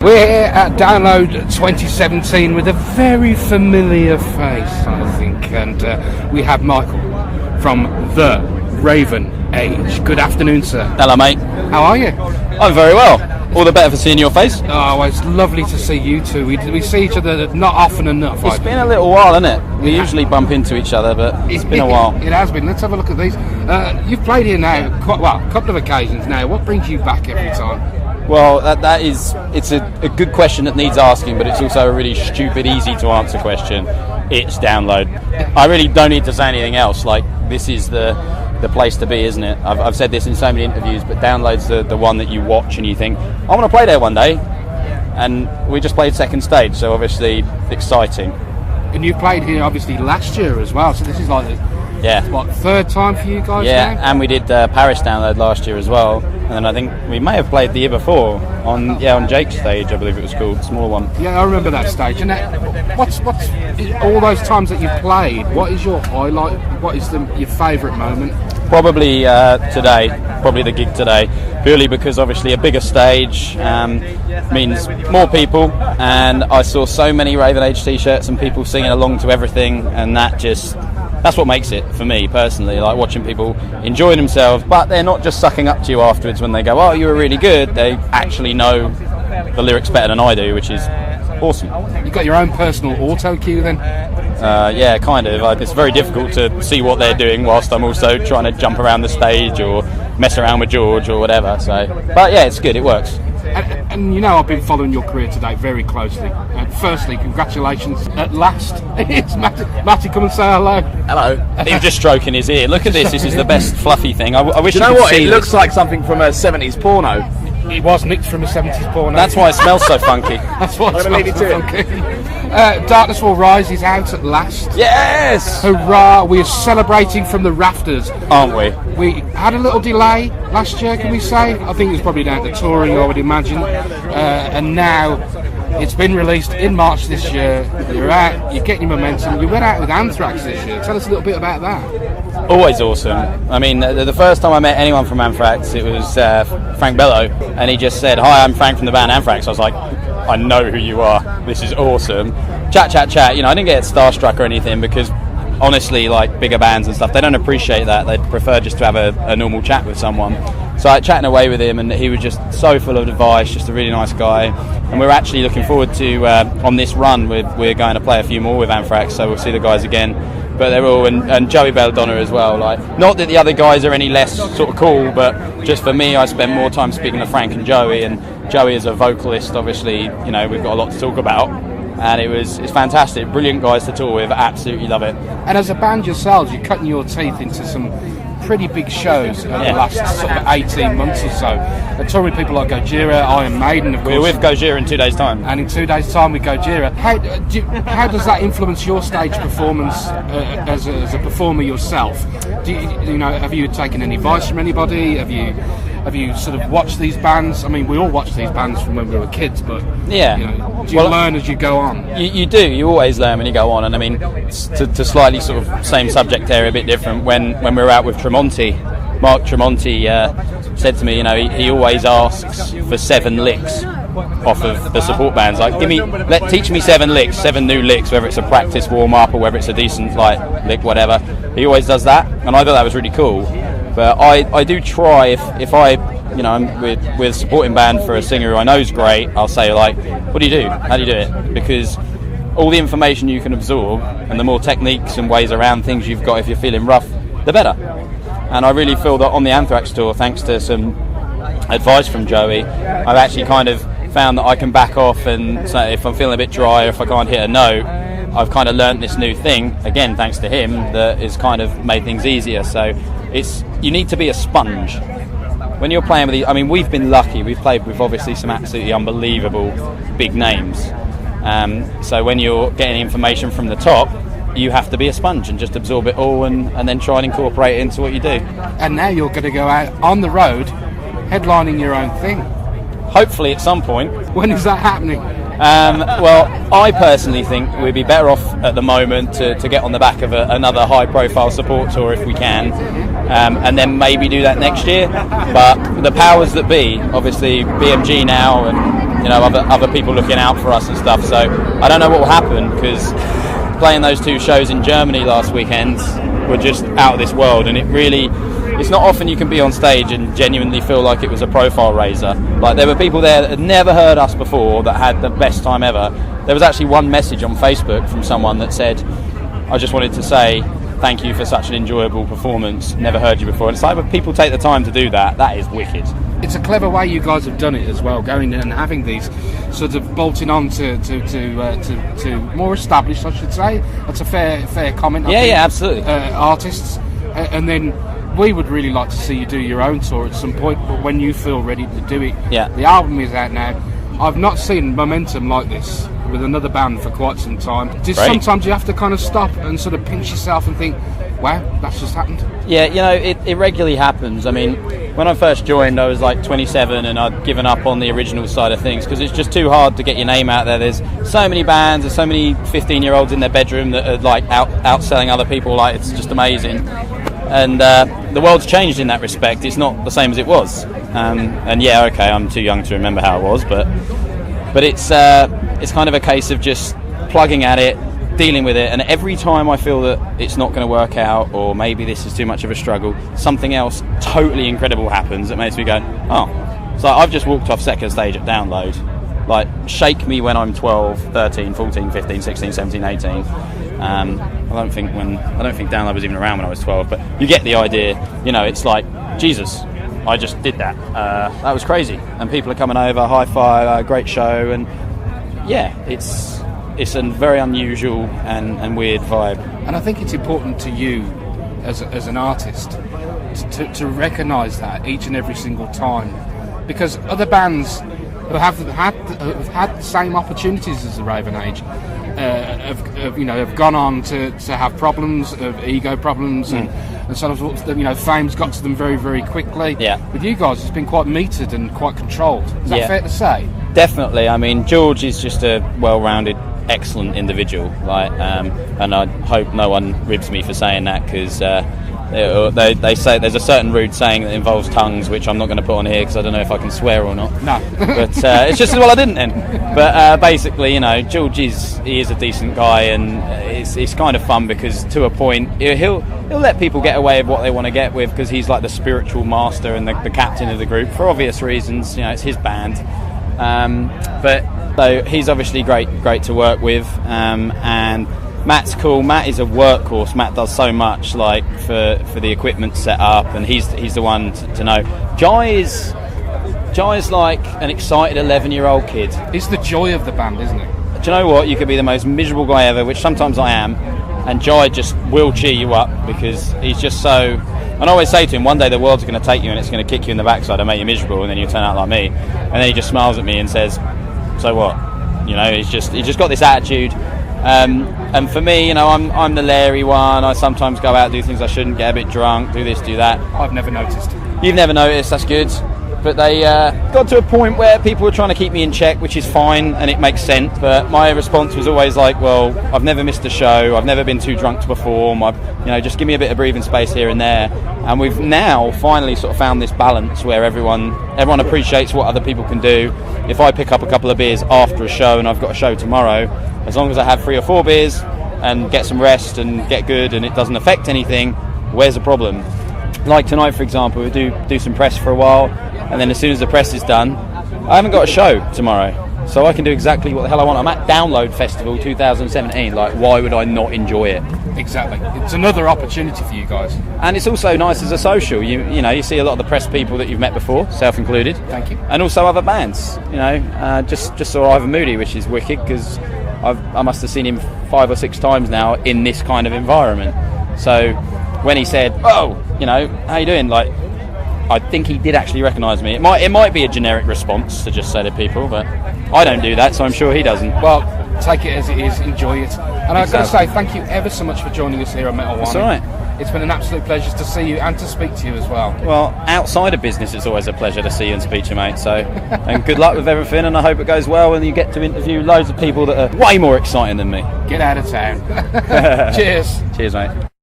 We're here at Download 2017 with a very familiar face, I think, and we have Michael from The Raven Age. Good afternoon, sir. Hello, mate. How are you? I'm very well. All the better for seeing your face. Oh, it's lovely to see you two. We see each other not often enough. It's been a little while, hasn't it? We usually bump into each other, but it's been a while. It has been. Let's have a look at these. You've played here now, a couple of occasions now. What brings you back every time? Well, it's a good question that needs asking, but it's also a really stupid, easy to answer question. It's Download. I really don't need to say anything else. Like, this is the place to be, isn't it? I've said this in so many interviews, but Download's the one that you watch and you think, I want to play there one day. And we just played second stage, so obviously exciting. And you played here obviously last year as well, so this is like third time for you guys? Yeah, now? and we did Paris Download last year as well, and then I think we may have played the year before on Jake's stage, I believe it was called, small one. Yeah, I remember that stage. And what's all those times that you played? What is your highlight? What is your favourite moment? Probably today, probably the gig today, purely because obviously a bigger stage means more people, and I saw so many Raven Age t-shirts and people singing along to everything, and that's what makes it for me personally, like watching people enjoying themselves, but they're not just sucking up to you afterwards when they go, oh, you were really good. They actually know the lyrics better than I do, which is awesome. You got your own personal auto cue then? Yeah, kind of. It's very difficult to see what they're doing whilst I'm also trying to jump around the stage or mess around with George or whatever. So, but yeah, it's good. It works. And you know, I've been following your career today very closely. Firstly, congratulations at last. It's Matty, come and say hello. Hello. He was just stroking his ear. Look at this. This is the best fluffy thing. I wish you you know could what? see It this. looks like something from a 70s porno. It was nicked from a 70s porno. That's why it smells so funky. That's what I'm it gonna smells leave so it to funky. Darkness Will Rise is out at last. Yes! Hurrah! We are celebrating from the rafters. Aren't we? We had a little delay last year, can we say? I think it was probably down to touring, I would imagine. And now it's been released in March this year. You're out, you're getting your momentum. You went out with Anthrax this year. Tell us a little bit about that. Always awesome. I mean, the first time I met anyone from Anthrax, it was Frank Bellow, and he just said, hi, I'm Frank from the band Anthrax. I was like, I know who you are. This is awesome. Chat. You know, I didn't get starstruck or anything because honestly, like bigger bands and stuff, they don't appreciate that. They'd prefer just to have a normal chat with someone. So I chatting away with him, and he was just so full of advice, just a really nice guy. And we're actually looking forward to, on this run, we're going to play a few more with Anthrax, so we'll see the guys again. But they're all, and Joey Belladonna as well. Like, not that the other guys are any less sort of cool, but just for me, I spend more time speaking to Frank and Joey. And Joey is a vocalist, obviously. You know, we've got a lot to talk about, and it's fantastic. Brilliant guys to tour with. Absolutely love it. And as a band yourselves, you're cutting your teeth into some pretty big shows over the last sort of 18 months or so. Touring with people like Gojira, Iron Maiden, of course. We're with Gojira in 2 days' time. And in 2 days' time with Gojira. How does that influence your stage performance as a performer yourself? You know, have you taken any advice from anybody? Have you sort of watched these bands? I mean, we all watched these bands from when we were kids, but yeah, you know, do you learn as you go on? You do. You always learn when you go on. And I mean, to slightly sort of same subject area, a bit different. When we were out with Tremonti, Mark Tremonti said to me, you know, he always asks for 7 licks off of the support bands. Like, teach me 7 licks, 7 new licks, whether it's a practice warm up or whether it's a decent like lick, whatever. He always does that, and I thought that was really cool. But I do try if I, you know, I'm with a supporting band for a singer who I know is great, I'll say like, what do you do? How do you do it? Because all the information you can absorb and the more techniques and ways around things you've got if you're feeling rough, the better. And I really feel that on the Anthrax tour, thanks to some advice from Joey, I've actually kind of found that I can back off, and so if I'm feeling a bit dry or if I can't hit a note, I've kind of learnt this new thing, again thanks to him, that has kind of made things easier. So you need to be a sponge. When you're playing with I mean, we've been lucky, we've played with obviously some absolutely unbelievable big names. So when you're getting information from the top, you have to be a sponge and just absorb it all and then try and incorporate it into what you do. And now you're going to go out on the road headlining your own thing. Hopefully at some point. When is that happening? Well, I personally think we'd be better off at the moment to get on the back of another high-profile support tour if we can, and then maybe do that next year. But the powers that be, obviously BMG now and other people looking out for us and stuff. So I don't know what will happen, because playing those 2 shows in Germany last weekend were just out of this world, and it's not often you can be on stage and genuinely feel like it was a profile raiser. Like, there were people there that had never heard us before that had the best time ever. There was actually one message on Facebook from someone that said, "I just wanted to say thank you for such an enjoyable performance. Never heard you before." And it's like, when people take the time to do that, that is wicked. It's a clever way you guys have done it as well, going and having these sort of bolting on to more established, I should say. That's a fair comment. I think, Absolutely. Artists, and then we would really like to see you do your own tour at some point, but when you feel ready to do it. Yeah. The album is out now. I've not seen momentum like this with another band for quite some time. Just sometimes you have to kind of stop and sort of pinch yourself and think, wow, that's just happened. Yeah, it regularly happens. I mean, when I first joined, I was like 27 and I'd given up on the original side of things because it's just too hard to get your name out there. There's so many bands, there's so many 15-year-olds in their bedroom that are like outselling other people. Like, it's just amazing. And the world's changed in that respect. It's not the same as it was. And yeah, okay, I'm too young to remember how it was, but it's kind of a case of just plugging at it, dealing with it, and every time I feel that it's not going to work out, or maybe this is too much of a struggle, something else totally incredible happens that makes me go, oh. So I've just walked off second stage at Download. Like, shake me when I'm 12, 13, 14, 15, 16, 17, 18. I don't think Download was even around when I was 12, but you get the idea. It's like, Jesus, I just did that. That was crazy. And people are coming over, high five, great show, and yeah, it's a very unusual and weird vibe. And I think it's important to you as an artist to recognise that each and every single time, because other bands who have had the same opportunities as the Raven Age have gone on to have problems, of ego problems, and sort of fame's got to them very, very quickly. Yeah. With you guys, it's been quite metered and quite controlled. Is that fair to say? Definitely. I mean, George is just a well-rounded, excellent individual. And I hope no one ribs me for saying that, because they say there's a certain rude saying that involves tongues, which I'm not going to put on here because I don't know if I can swear or not. No. But it's just as well I didn't then. But basically, George is a decent guy, and it's kind of fun because to a point he'll let people get away with what they want to get with, because he's like the spiritual master and the captain of the group for obvious reasons. It's his band. But so he's obviously great to work with, and Matt's cool. Matt is a workhorse. Matt does so much, like for the equipment set up, and he's the one to know. Jai's like an excited 11-year-old kid. It's the joy of the band, isn't it? Do you know what? You could be the most miserable guy ever, which sometimes I am, and Jai just will cheer you up because he's just so. And I always say to him, one day the world's going to take you and it's going to kick you in the backside and make you miserable, and then you turn out like me. And then he just smiles at me and says, "So what?" He's just got this attitude. And for me, I'm the Larry one. I sometimes go out, do things I shouldn't, get a bit drunk, do this, do that. I've never noticed. You've never noticed, that's good. But they got to a point where people were trying to keep me in check, which is fine and it makes sense. But my response was always like, well, I've never missed a show, I've never been too drunk to perform. Just give me a bit of breathing space here and there. And we've now finally sort of found this balance where everyone appreciates what other people can do. If I pick up a couple of beers after a show and I've got a show tomorrow, as long as I have 3 or 4 beers and get some rest and get good and it doesn't affect anything, where's the problem? Like tonight, for example, we do some press for a while, and then as soon as the press is done, I haven't got a show tomorrow, so I can do exactly what the hell I want. I'm at Download Festival 2017. Like, why would I not enjoy it? Exactly. It's another opportunity for you guys. And it's also nice as a social. You see a lot of the press people that you've met before, self included. Thank you. And also other bands. Just saw Ivan Moody, which is wicked because I must have seen him 5 or 6 times now in this kind of environment. So when he said, "Oh, how you doing?" Like, I think he did actually recognise me. It might be a generic response to just say to people, but I don't do that, so I'm sure he doesn't. Well, take it as it is, enjoy it. And I've got to say, thank you ever so much for joining us here on Metal One. That's all right. It's been an absolute pleasure to see you and to speak to you as well. Well, outside of business, it's always a pleasure to see you and speak to you, mate. So, and good luck with everything, and I hope it goes well and you get to interview loads of people that are way more exciting than me. Get out of town. Cheers. Cheers, mate.